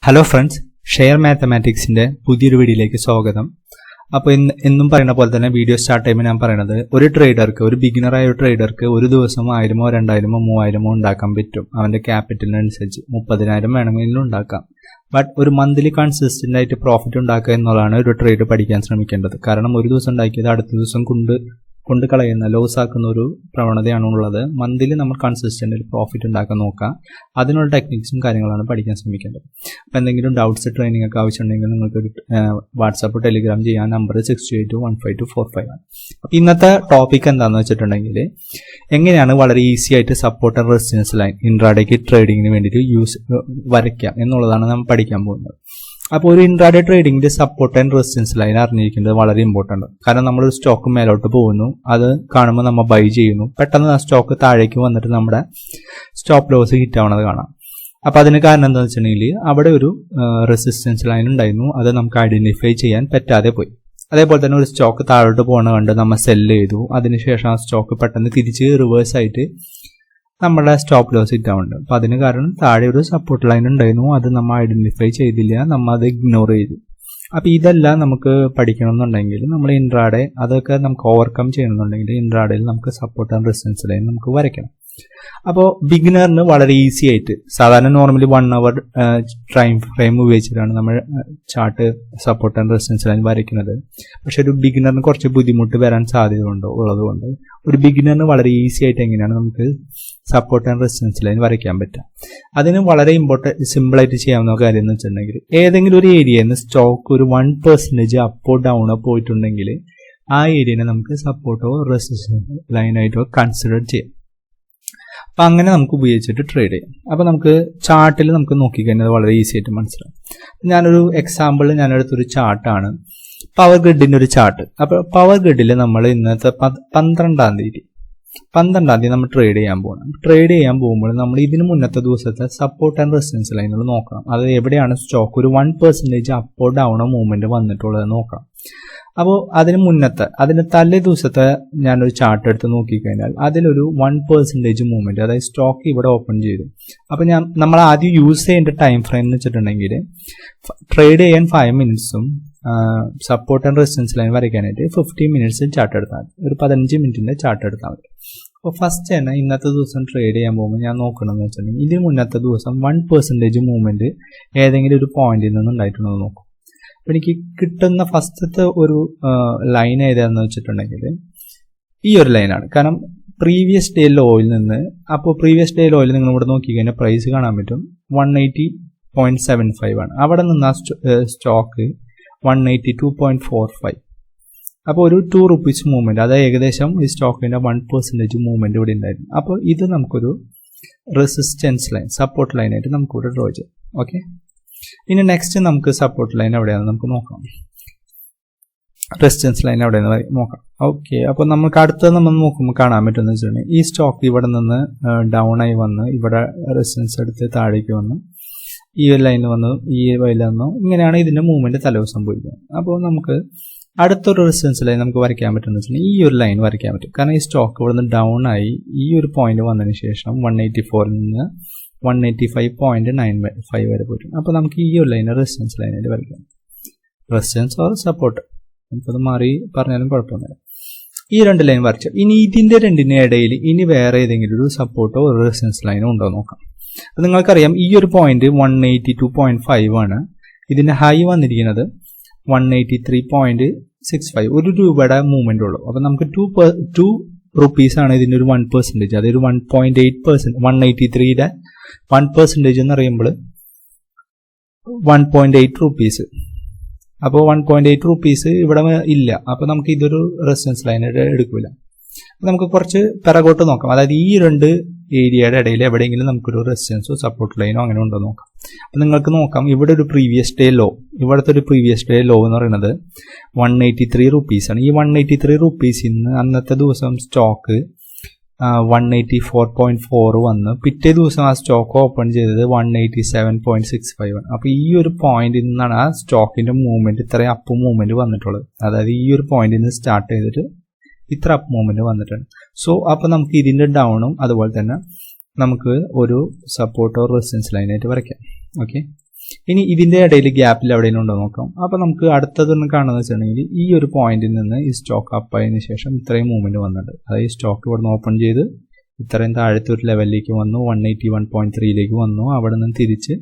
Hello friends, share മാത്തമാറ്റിക്സിന്റെ പുതിയൊരു വീഡിയോയിലേക്ക് സ്വാഗതം. അപ്പോൾ എന്നും പറയുന്ന പോലെ തന്നെ വീഡിയോ സ്റ്റാർട്ട് ചെയ്യുമ്പോൾ ഞാൻ പറയുന്നത് ഒരു ട്രേഡർക്ക്, ഒരു ബിഗിനറായ ഒരു ട്രേഡർക്ക് ഒരു ദിവസം 1000-ഓ 2000-ഓ 3000-ഓ ഉണ്ടാക്കാൻ പറ്റും. അവന്റെ ക്യാപിറ്റലിനനുസരിച്ച് 30,000 വേണമെങ്കിലും ഉണ്ടാക്കാം. ബട്ട് ഒരു മന്ത്ലി കൺസിസ്റ്റന്റ് ആയിട്ട് പ്രോഫിറ്റ് ഉണ്ടാക്കുക എന്നുള്ളതാണ് ഒരു ട്രേഡ് പഠിക്കാൻ ശ്രമിക്കേണ്ടത്. കാരണം ഒരു ദിവസം ഉണ്ടാക്കിയത് അടുത്ത ദിവസം കൊണ്ട് കളയുന്ന, ലോസ് ആക്കുന്ന ഒരു പ്രവണതയാണ് ഉള്ളത്. മന്ത്ലി നമ്മൾ കൺസിസ്റ്റന്റ് പ്രോഫിറ്റ് ഉണ്ടാക്കാൻ നോക്കുക. അതിനുള്ള ടെക്നിക്സും കാര്യങ്ങളാണ് പഠിക്കാൻ ശ്രമിക്കേണ്ടത്. അപ്പോൾ എന്തെങ്കിലും ഡൗട്ട്സ്, ട്രെയിനിങ് ഒക്കെ ആവശ്യമുണ്ടെങ്കിൽ നിങ്ങൾക്ക് വാട്സാപ്പ്, ടെലിഗ്രാം ചെയ്യാൻ. നമ്പർ 62815245 ആണ്. അപ്പോൾ ഇന്നത്തെ ടോപ്പിക് എന്താണെന്ന് വെച്ചിട്ടുണ്ടെങ്കിൽ, എങ്ങനെയാണ് വളരെ ഈസി ആയിട്ട് സപ്പോർട്ട് ആൻഡ് റെസിസ്റ്റൻസ് ലൈൻ ഇൻട്രാഡേക്ക് ട്രേഡിങ്ങിന് വേണ്ടിയിട്ട് വരയ്ക്കാം എന്നുള്ളതാണ് നമ്മൾ പഠിക്കാൻ പോകുന്നത്. അപ്പോൾ ഒരു ഇൻട്രാഡേ ട്രേഡിങ്ങിന്റെ സപ്പോർട്ട് ആൻഡ് റെസിസ്റ്റൻസ് ലൈൻ അറിഞ്ഞിരിക്കുന്നത് വളരെ ഇമ്പോർട്ടന്റ്. കാരണം നമ്മളൊരു സ്റ്റോക്ക് മേലോട്ട് പോകുന്നു, അത് കാണുമ്പോൾ നമ്മൾ ബൈ ചെയ്യുന്നു, പെട്ടെന്ന് ആ സ്റ്റോക്ക് താഴേക്ക് വന്നിട്ട് നമ്മുടെ സ്റ്റോപ്പ് ലോസ് ഹിറ്റ് ആവണത് കാണാം. അപ്പോൾ അതിന് കാരണം എന്താണെന്ന് വെച്ചിട്ടുണ്ടെങ്കിൽ അവിടെ ഒരു റെസിസ്റ്റൻസ് ലൈൻ ഉണ്ടായിരുന്നു, അത് നമുക്ക് ഐഡന്റിഫൈ ചെയ്യാൻ പറ്റാതെ പോയി. അതേപോലെ തന്നെ ഒരു സ്റ്റോക്ക് താഴോട്ട് പോകുന്ന കണ്ട് നമ്മൾ സെല്ല് ചെയ്തു, അതിനുശേഷം ആ സ്റ്റോക്ക് പെട്ടെന്ന് തിരിച്ച് റിവേഴ്സ് ആയിട്ട് നമ്മുടെ സ്റ്റോപ്പ് ലോസ് ഹിറ്റ് ആവുന്നുണ്ട്. അപ്പോൾ അതിന് കാരണം താഴെ ഒരു സപ്പോർട്ട് ലൈൻ ഉണ്ടായിരുന്നു, അത് നമ്മൾ ഐഡന്റിഫൈ ചെയ്തില്ല, നമ്മൾ അത് ഇഗ്നോർ ചെയ്തു. അപ്പോൾ ഇതെല്ലാം നമുക്ക് പഠിക്കണമെന്നുണ്ടെങ്കിൽ നമ്മൾ ഇൻട്രാഡേ അതൊക്കെ നമുക്ക് ഓവർകം ചെയ്യണമെന്നുണ്ടെങ്കിൽ ഇൻട്രാഡേയിൽ നമുക്ക് സപ്പോർട്ട് ആൻഡ് റെസിസ്റ്റൻസ് ലൈൻ നമുക്ക് വരയ്ക്കണം. അപ്പോൾ ബിഗിനറിന് വളരെ ഈസി ആയിട്ട്, സാധാരണ നോർമലി 1 hour ടൈം ഫ്രെയിം ഉപയോഗിച്ചിട്ടാണ് നമ്മൾ chart support and resistance line വരയ്ക്കുന്നത്. പക്ഷെ ഒരു ബിഗിനറിന് കുറച്ച് ബുദ്ധിമുട്ട് വരാൻ സാധ്യത ഉള്ളതുകൊണ്ട് ഒരു ബിഗിനറിന് വളരെ ഈസി ആയിട്ട് എങ്ങനെയാണ് നമുക്ക് സപ്പോർട്ട് ആൻഡ് റെസിസ്റ്റൻസ് ലൈൻ വരയ്ക്കാൻ പറ്റുക. അതിന് വളരെ സിമ്പിളായിട്ട് ചെയ്യാവുന്ന കാര്യം എന്ന് വെച്ചിട്ടുണ്ടെങ്കിൽ, ഏതെങ്കിലും ഒരു ഏരിയയിൽ നിന്ന് സ്റ്റോക്ക് ഒരു 1% അപ്പോ ഡൗണോ പോയിട്ടുണ്ടെങ്കിൽ ആ ഏരിയനെ നമുക്ക് സപ്പോർട്ടോ റെസിസ്റ്റൻസ് ലൈനായിട്ടോ കൺസിഡർ ചെയ്യാം. അപ്പം അങ്ങനെ നമുക്ക് ഉപയോഗിച്ചിട്ട് ട്രേഡ് ചെയ്യാം. അപ്പോൾ നമുക്ക് ചാർട്ടിൽ നമുക്ക് നോക്കിക്കഴിഞ്ഞാൽ വളരെ ഈസി ആയിട്ട് മനസ്സിലാവും. ഞാനൊരു എക്സാമ്പിൾ ഞാനെടുത്തൊരു ചാർട്ടാണ്, പവർ ഗ്രിഡിന്റെ ഒരു ചാർട്ട്. അപ്പോൾ പവർ ഗ്രിഡിൽ നമ്മൾ ഇന്നത്തെ 12-ാം തീയതി നമ്മൾ ട്രേഡ് ചെയ്യാൻ പോകണം. ട്രേഡ് ചെയ്യാൻ പോകുമ്പോൾ നമ്മൾ ഇതിന് മുന്നത്തെ ദിവസത്തെ സപ്പോർട്ട് ആൻഡ് റെസിസ്റ്റൻസ് ലൈനുകൾ നോക്കണം. അത് എവിടെയാണ് സ്റ്റോക്ക് ഒരു 1% അപ്പോ ഡൗണോ മൂവ്മെന്റ് വന്നിട്ടുള്ളത് നോക്കണം. അപ്പോൾ അതിന് തലേ ദിവസത്തെ ഞാനൊരു ചാർട്ട് എടുത്ത് നോക്കിക്കഴിഞ്ഞാൽ അതിലൊരു 1% മൂവ്മെന്റ്, അതായത് സ്റ്റോക്ക് ഇവിടെ ഓപ്പൺ ചെയ്തു. അപ്പോൾ നമ്മൾ ആദ്യം യൂസ് ചെയ്യേണ്ട ടൈം ഫ്രെയിം എന്ന് വെച്ചിട്ടുണ്ടെങ്കിൽ, ട്രേഡ് ചെയ്യാൻ 5 മിനിറ്റ്സും സപ്പോർട്ട് ആൻഡ് റെസിസ്റ്റൻസ് ലൈൻ വരയ്ക്കാനായിട്ട് 15 മിനിറ്റ്സും ചാർട്ട് എടുത്താൽ മതി. ഒരു 15 മിനിറ്റിന്റെ ചാർട്ട് എടുത്താൽ മതി. അപ്പോൾ ഫസ്റ്റ് തന്നെ ഇന്നത്തെ ദിവസം ട്രേഡ് ചെയ്യാൻ പോകുമ്പോൾ ഞാൻ നോക്കണമെന്ന് വെച്ചിട്ടുണ്ടെങ്കിൽ, ഇതിന് മുന്നത്തെ ദിവസം 1% മൂവ്മെന്റ് ഏതെങ്കിലും ഒരു പോയിന്റിൽ നിന്ന് ഉണ്ടായിട്ടുണ്ടോ നോക്കും. അപ്പോൾ എനിക്ക് കിട്ടുന്ന ഫസ്റ്റത്തെ ഒരു ലൈൻ ഏതാണെന്ന് വെച്ചിട്ടുണ്ടെങ്കിൽ ഈ ഒരു ലൈനാണ്. കാരണം പ്രീവിയസ് ഡേ ലോയിൽ നിന്ന്, അപ്പോൾ പ്രീവിയസ് ഡേ ലോയിൽ നിങ്ങൾ ഇവിടെ നോക്കിക്കഴിഞ്ഞാൽ പ്രൈസ് കാണാൻ പറ്റും 180.75 ആണ്. അവിടെ നിന്ന് ആ സ്റ്റോക്ക് 182.45. അപ്പോൾ ഒരു 2 rupees മൂവ്മെന്റ്, അത് ഏകദേശം ഈ സ്റ്റോക്കിന്റെ 1% മൂവ്മെന്റ് ഇവിടെ ഉണ്ടായിരുന്നു. അപ്പോൾ ഇത് നമുക്കൊരു റെസിസ്റ്റൻസ് ലൈൻ, സപ്പോർട്ട് ലൈനായിട്ട് നമുക്കിവിടെ ഡ്രോ ചെയ്യാം. ഓക്കെ, ഇനി നെക്സ്റ്റ് നമുക്ക് സപ്പോർട്ട് ലൈൻ എവിടെയാണെന്ന് നമുക്ക് നോക്കാം, റെസിസ്റ്റൻസ് ലൈൻ എവിടെയാണെന്ന് നോക്കാം. ഓക്കെ, അപ്പോൾ നമുക്ക് അടുത്തത് നമ്മൾ നോക്കുമ്പോൾ കാണാൻ പറ്റുമെന്ന് വെച്ചിട്ടുണ്ടെങ്കിൽ, ഈ സ്റ്റോക്ക് ഇവിടെ നിന്ന് ഡൗൺ ആയി വന്ന് ഇവിടെ റെസിസ്റ്റൻസ് എടുത്ത് താഴേക്ക് വന്ന് ഈ ഒരു ലൈനിൽ വന്നു, ഈ വൈയിൽ വന്നു, ഇങ്ങനെയാണ് ഇതിന്റെ മൂവ്മെന്റ് തലവ് സംഭവിക്കുന്നത്. അപ്പോൾ നമുക്ക് അടുത്തൊരു റെസിസ്റ്റൻസ് ലൈൻ നമുക്ക് വരയ്ക്കാൻ പറ്റുമെന്ന് വെച്ചിട്ടുണ്ടെങ്കിൽ ഈ ഒരു ലൈൻ വരയ്ക്കാൻ പറ്റും. കാരണം ഈ സ്റ്റോക്ക് ഇവിടെ നിന്ന് ഡൗൺ ആയി ഈ ഒരു പോയിന്റ് വന്നതിന് ശേഷം 184 നിന്ന് 185.95 വരെ പോയിട്ടു. അപ്പോൾ നമുക്ക് ഈ ഒരു ലൈൻ റെസിസ്റ്റൻസ് ലൈനായിട്ട് വരയ്ക്കാം. റെസിസ്റ്റൻസ് ഓർ സപ്പോർട്ട്, നമുക്കത് മാറി പറഞ്ഞാലും കുഴപ്പമൊന്നുമില്ല. ഈ 2 ലൈൻ വരച്ചു. ഇനി ഇതിന്റെ രണ്ടിന്റെ ഇടയിൽ ഇനി വേറെ ഏതെങ്കിലും ഒരു സപ്പോർട്ടോ ഒരു റെസിസ്റ്റൻസ് ലൈനോ ഉണ്ടോ നോക്കാം. അപ്പോൾ നിങ്ങൾക്കറിയാം ഈ ഒരു പോയിന്റ് 182.5 ആണ്. ഇതിന്റെ ഹൈ വന്നിരിക്കുന്നത് 183.65. ₹1 മൂവ്മെന്റ് ഉള്ളൂ. അപ്പോൾ നമുക്ക് 2 rupees ആണ് ഇതിന്റെ ഒരു 1%. അതൊരു 1.8%. 183യുടെ 1% എന്ന് പറയുമ്പോൾ 1.8 rupees. അപ്പോൾ 1.8 rupees ഇവിടെ ഇല്ല. അപ്പോൾ നമുക്ക് ഇതൊരു റെസിസ്റ്റൻസ് ലൈനായിട്ട് എടുക്കില്ല. നമുക്ക് കുറച്ച് പിറകോട്ട് നോക്കാം. അതായത് ഈ 2 ഏരിയയുടെ ഇടയിൽ എവിടെയെങ്കിലും നമുക്കൊരു റെസിസ്റ്റൻസോ സപ്പോർട്ട് ലൈനോ അങ്ങനെ ഉണ്ടോ നോക്കാം. അപ്പം നിങ്ങൾക്ക് നോക്കാം, ഇവിടെ ഒരു പ്രീവിയസ് ഡേ ലോ, ഇവിടുത്തെ ഒരു പ്രീവിയസ് ഡേ ലോ എന്ന് പറയുന്നത് 183 rupees ആണ്. ഈ 183 rupees നിന്ന് അന്നത്തെ ദിവസം സ്റ്റോക്ക് 184.4 വന്ന് പിറ്റേ ദിവസം ആ സ്റ്റോക്ക് ഓപ്പൺ ചെയ്തത് 187.65 ആണ്. അപ്പോൾ ഈ ഒരു പോയിന്റിൽ നിന്നാണ് ആ സ്റ്റോക്കിന്റെ മൂവ്മെന്റ് ഇത്രയും അപ്പ് മൂവ്മെന്റ് വന്നിട്ടുള്ളത്. അതായത് ഈ ഒരു പോയിന്റിൽ നിന്ന് സ്റ്റാർട്ട് ചെയ്തിട്ട് ഇത്ര അപ്പ് മൂവ്മെന്റ് വന്നിട്ടുണ്ട്. സോ അപ്പോൾ നമുക്ക് ഇതിന്റെ ഡൗണും അതുപോലെ തന്നെ നമുക്ക് ഒരു സപ്പോർട്ടോ റെസിസ്റ്റൻസ് ലൈനായിട്ട് വരയ്ക്കാം. ഓക്കെ, ഇനി ഇതിന്റെ ഇടയിൽ ഗ്യാപ്പിൽ എവിടെയും ഉണ്ടോ നോക്കാം. അപ്പോൾ നമുക്ക് അടുത്തതൊന്നും കാണുന്നത് വെച്ചിട്ടുണ്ടെങ്കിൽ ഈ ഒരു പോയിന്റിൽ നിന്ന് ഈ സ്റ്റോക്ക് അപ്പ് ആയതിനു ശേഷം ഇത്രയും മൂവ്മെന്റ് വന്നിട്ടുണ്ട്. അതായത് സ്റ്റോക്ക് ഇവിടുന്ന് ഓപ്പൺ ചെയ്ത് ഇത്രയും താഴത്തെ ഒരു ലെവലിലേക്ക് വന്നു, 181.3 വന്നു. അവിടെ നിന്ന് തിരിച്ച്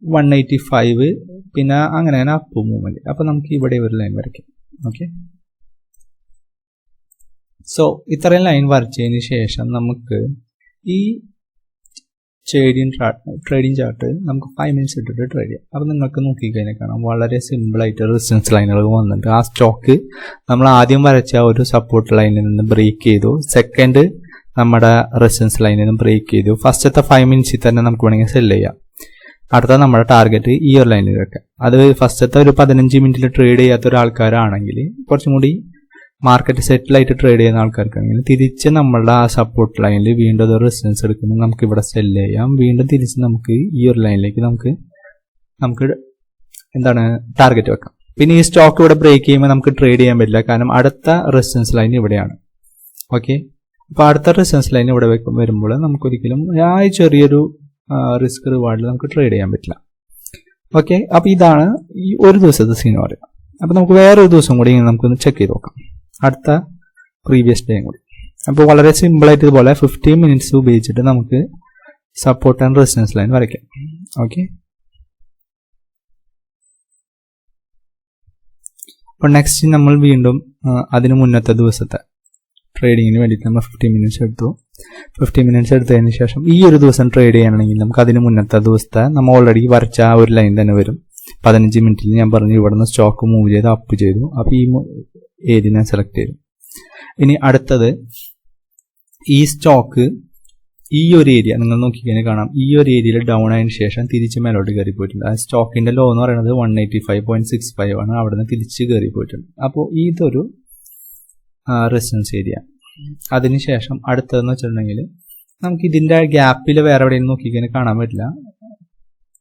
185, പിന്നെ അങ്ങനെ അപ്പ് മൂവ്മെന്റ്. അപ്പൊ നമുക്ക് ഇവിടെ ഒരു ലൈൻ വരയ്ക്കാം. ഓക്കെ, സോ ഇത്രയും ലൈൻ വരച്ചതിന് ശേഷം നമുക്ക് ഈ ട്രേഡിംഗ് ചാർട്ട് നമുക്ക് 5 മിനിറ്റ്സ് ഇട്ടിട്ട് ട്രേഡ് ചെയ്യാം. അപ്പൊ നിങ്ങൾക്ക് നോക്കിക്കഴിഞ്ഞാൽ കാണാം വളരെ സിമ്പിൾ ആയിട്ട് റെസിസ്റ്റൻസ് ലൈനുകൾ വന്നിട്ട് ആ സ്റ്റോക്ക് നമ്മൾ ആദ്യം വരച്ച ഒരു സപ്പോർട്ട് ലൈനിൽ നിന്ന് ബ്രേക്ക് ചെയ്തു, സെക്കൻഡ് നമ്മുടെ റെസിസ്റ്റൻസ് ലൈനിൽ നിന്ന് ബ്രേക്ക് ചെയ്തു. ഫസ്റ്റത്തെ 5 മിനിറ്റ്സിൽ തന്നെ നമുക്ക് വേണമെങ്കിൽ സെല് ചെയ്യാം. അടുത്ത നമ്മുടെ ടാർഗറ്റ് ഈ ഒരു ലൈനിൽ വെക്കാം. അത് ഫസ്റ്റത്തെ ഒരു 15 മിനിറ്റിൽ ട്രേഡ് ചെയ്യാത്ത ഒരാൾക്കാരാണെങ്കിൽ, കുറച്ചും കൂടി മാർക്കറ്റ് സെറ്റിലായിട്ട് ട്രേഡ് ചെയ്യുന്ന ആൾക്കാർക്കാണെങ്കിൽ തിരിച്ച് നമ്മളുടെ ആ സപ്പോർട്ട് ലൈനിൽ വീണ്ടും ഒരു റെസിസ്റ്റൻസ് എടുക്കുമ്പോൾ നമുക്ക് ഇവിടെ സെല് ചെയ്യാം. വീണ്ടും തിരിച്ച് നമുക്ക് ഈ ഒരു ലൈനിലേക്ക് നമുക്ക് എന്താണ് ടാർഗറ്റ് വെക്കാം. പിന്നെ ഈ സ്റ്റോക്ക് ഇവിടെ ബ്രേക്ക് ചെയ്യുമ്പോൾ നമുക്ക് ട്രേഡ് ചെയ്യാൻ പറ്റില്ല, കാരണം അടുത്ത റെസിസ്റ്റൻസ് ലൈൻ ഇവിടെയാണ്. ഓക്കെ, അപ്പോൾ അടുത്ത റെസിസ്റ്റൻസ് ലൈൻ ഇവിടെ വരുമ്പോൾ നമുക്കൊരിക്കലും ആ ചെറിയൊരു റിസ്ക് റിവാർഡിൽ നമുക്ക് ട്രേഡ് ചെയ്യാൻ പറ്റില്ല. ഓക്കെ, അപ്പോൾ ഇതാണ് ഈ ഒരു ദിവസത്തെ സീൻ പറയുക. അപ്പോൾ നമുക്ക് വേറൊരു ദിവസം കൂടി നമുക്കൊന്ന് ചെക്ക് ചെയ്ത് നോക്കാം, അടുത്ത പ്രീവിയസ് ഡേയും കൂടി. അപ്പോൾ വളരെ സിമ്പിളായിട്ട് ഇതുപോലെ 15 മിനിറ്റ്സ് ഉപയോഗിച്ചിട്ട് നമുക്ക് സപ്പോർട്ട് ആൻഡ് റെസിസ്റ്റൻസ് ലൈൻ വരയ്ക്കാം. ഓക്കെ, അപ്പോൾ നെക്സ്റ്റ് നമ്മൾ വീണ്ടും അതിന് മുന്നത്തെ ദിവസത്തെ ട്രേഡിങ്ങിന് വേണ്ടിയിട്ട് നമ്മൾ 15 മിനിറ്റ്സ് എടുത്തു. 15 മിനിറ്റ്സ് എടുത്തതിന് ശേഷം ഈ ഒരു ദിവസം ട്രേഡ് ചെയ്യാനാണെങ്കിൽ നമുക്ക് അതിന് മുന്നത്തെ ദിവസത്തെ നമ്മൾ ഓൾറെഡി വരച്ച ആ ഒരു ലൈൻ തന്നെ വരും. 15 മിനിറ്റിൽ ഞാൻ പറഞ്ഞു ഇവിടെ നിന്ന് സ്റ്റോക്ക് മൂവ് ചെയ്ത് അപ്പ് ചെയ്തു. അപ്പോൾ ഈ ഏരിയ ഞാൻ സെലക്ട് ചെയ്തു. ഇനി അടുത്തത് ഈ സ്റ്റോക്ക് ഈ ഒരു ഏരിയ നിങ്ങൾ നോക്കിക്കഴിഞ്ഞാൽ കാണാം, ഈ ഒരു ഏരിയയിൽ ഡൗൺ ആയതിനു ശേഷം തിരിച്ച് മേലോട്ട് കയറി പോയിട്ടുണ്ട്. ആ സ്റ്റോക്കിന്റെ ലോ എന്ന് പറയുന്നത് 185.65 ആണ്. അവിടെ നിന്ന് തിരിച്ച് കയറി പോയിട്ടുണ്ട്. അപ്പോൾ ഇതൊരു റെസിസ്റ്റൻസ് ഏരിയ. അതിനുശേഷം അടുത്തതെന്ന് വെച്ചിട്ടുണ്ടെങ്കിൽ നമുക്ക് ഇതിന്റെ ഗ്യാപ്പിൽ വേറെ എവിടെയും നോക്കിക്കഴിഞ്ഞാൽ കാണാൻ പറ്റില്ല.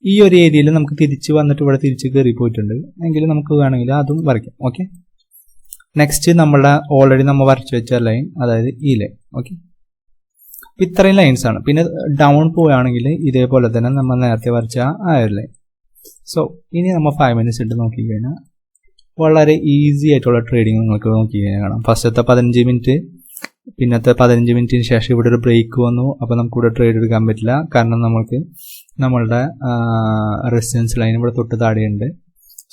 ഈ ഒരു ഏരിയയിൽ നമുക്ക് തിരിച്ച് വന്നിട്ട് ഇവിടെ തിരിച്ച് കയറി പോയിട്ടുണ്ട് എങ്കിൽ നമുക്ക് വേണമെങ്കിൽ അതും വരയ്ക്കാം. ഓക്കെ, നെക്സ്റ്റ് നമ്മളുടെ ഓൾറെഡി നമ്മൾ വരച്ചു വെച്ച ലൈൻ, അതായത് ഈ ലൈൻ. ഓക്കെ, അപ്പം ഇത്രയും ലൈൻസ് ആണ്. പിന്നെ ഡൗൺ പോവുകയാണെങ്കിൽ ഇതേപോലെ തന്നെ നമ്മൾ നേരത്തെ വരച്ച ആ ഒരു ലൈൻ. സോ ഇനി നമ്മൾ 5 മിനിറ്റ്സ് ഇട്ട് നോക്കിക്കഴിഞ്ഞാൽ വളരെ ഈസി ആയിട്ടുള്ള ട്രേഡിങ് നിങ്ങൾക്ക് നോക്കിക്കഴിഞ്ഞാൽ കാണാം. ഫസ്റ്റത്തെ 15 മിനിറ്റ്, പിന്നത്തെ 15 മിനിറ്റിന് ശേഷം ഇവിടെ ഒരു ബ്രേക്ക് വന്നു. അപ്പോൾ നമുക്ക് ഇവിടെ ട്രേഡ് എടുക്കാൻ പറ്റില്ല, കാരണം നമുക്ക് നമ്മളുടെ റെസിസ്റ്റൻസ് ലൈൻ ഇവിടെ തൊട്ട് താഴെയുണ്ട്.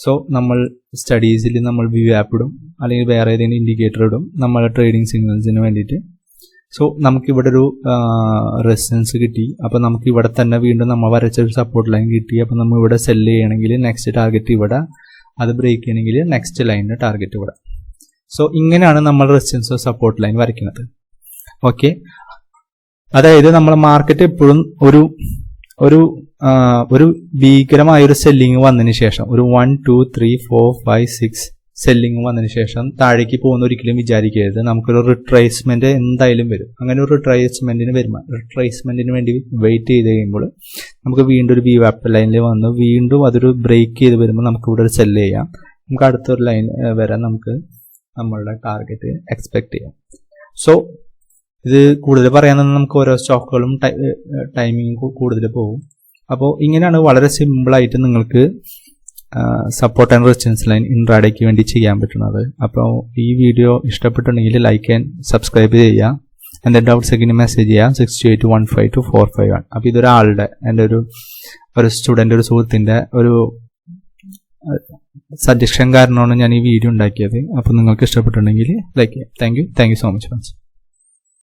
സോ നമ്മൾ സ്റ്റഡീസിൽ നമ്മൾ വ്യൂ ആപ്പ് ഇടും, അല്ലെങ്കിൽ വേറെ ഏതെങ്കിലും ഇൻഡിക്കേറ്റർ ഇടും നമ്മുടെ ട്രേഡിംഗ് സിഗ്നൽസിന് വേണ്ടിയിട്ട്. സോ നമുക്കിവിടെ ഒരു റെസിസ്റ്റൻസ് കിട്ടി. അപ്പോൾ നമുക്ക് ഇവിടെ തന്നെ വീണ്ടും നമ്മൾ വരച്ചൊരു സപ്പോർട്ട് ലൈൻ കിട്ടി. അപ്പോൾ നമ്മൾ ഇവിടെ സെല്ല് ചെയ്യണമെങ്കിൽ നെക്സ്റ്റ് ടാർഗറ്റ് ഇവിടെ, അത് ബ്രേക്ക് ചെയ്യണമെങ്കിൽ നെക്സ്റ്റ് ലൈനിൻ്റെ ടാർഗറ്റ് ഇവിടെ. സോ ഇങ്ങനെയാണ് നമ്മൾ റെസിസ്റ്റൻസ് സപ്പോർട്ട് ലൈൻ വരയ്ക്കുന്നത്. ഓക്കെ, അതായത് നമ്മൾ മാർക്കറ്റ് എപ്പോഴും ഒരു ഭീകരമായ ഒരു സെല്ലിങ് വന്നതിന് ശേഷം, ഒരു 1 2 3 4 5 6 സെല്ലിങ് വന്നതിന് ശേഷം താഴേക്ക് പോകുന്ന ഒരിക്കലും വിചാരിക്കരുത്. നമുക്കൊരു റിട്രേസ്മെന്റ് എന്തായാലും വരും. അങ്ങനെ ഒരു റിട്രേസ്മെന്റിന് വേണ്ടി വെയിറ്റ് ചെയ്ത് കഴിയുമ്പോൾ നമുക്ക് വീണ്ടും ഒരു വ്യൂ ആപ്പ് ലൈനിൽ വന്ന് വീണ്ടും അതൊരു ബ്രേക്ക് ചെയ്ത് വരുമ്പോൾ നമുക്ക് ഇവിടെ ഒരു സെല്ല് ചെയ്യാം. നമുക്ക് അടുത്തൊരു ലൈൻ വരാൻ നമുക്ക് നമ്മളുടെ ടാർഗറ്റ് എക്സ്പെക്ട് ചെയ്യാം. സോ ഇത് കൂടുതൽ പറയാമെന്ന് നമുക്ക് ഓരോ സ്റ്റോക്കുകളും ടൈമിങ് കൂടുതൽ പോകും. അപ്പോൾ ഇങ്ങനെയാണ് വളരെ സിമ്പിളായിട്ട് നിങ്ങൾക്ക് സപ്പോർട്ട് ആൻഡ് റെസിസ്റ്റൻസ് ലൈൻ ഇൻട്രാഡേക്ക് വേണ്ടി ചെയ്യാൻ പറ്റുന്നത്. അപ്പോൾ ഈ വീഡിയോ ഇഷ്ടപ്പെട്ടുണ്ടെങ്കിൽ ലൈക്ക് ആൻഡ് സബ്സ്ക്രൈബ് ചെയ്യുക. എൻ്റെ ഡൗട്ട്സ് ഒക്കെ മെസ്സേജ് ചെയ്യാം 68152451. അപ്പോൾ ഇതൊരാളുടെ എൻ്റെ ഒരു സ്റ്റുഡൻ്റ്, ഒരു സുഹൃത്തിൻ്റെ ഒരു സജഷൻ കാരണമാണ് ഞാൻ ഈ വീഡിയോ ഉണ്ടാക്കിയത്. അപ്പോൾ നിങ്ങൾക്ക് ഇഷ്ടപ്പെട്ടുണ്ടെങ്കിൽ ലൈക്ക് ചെയ്യാം. Thank you so much.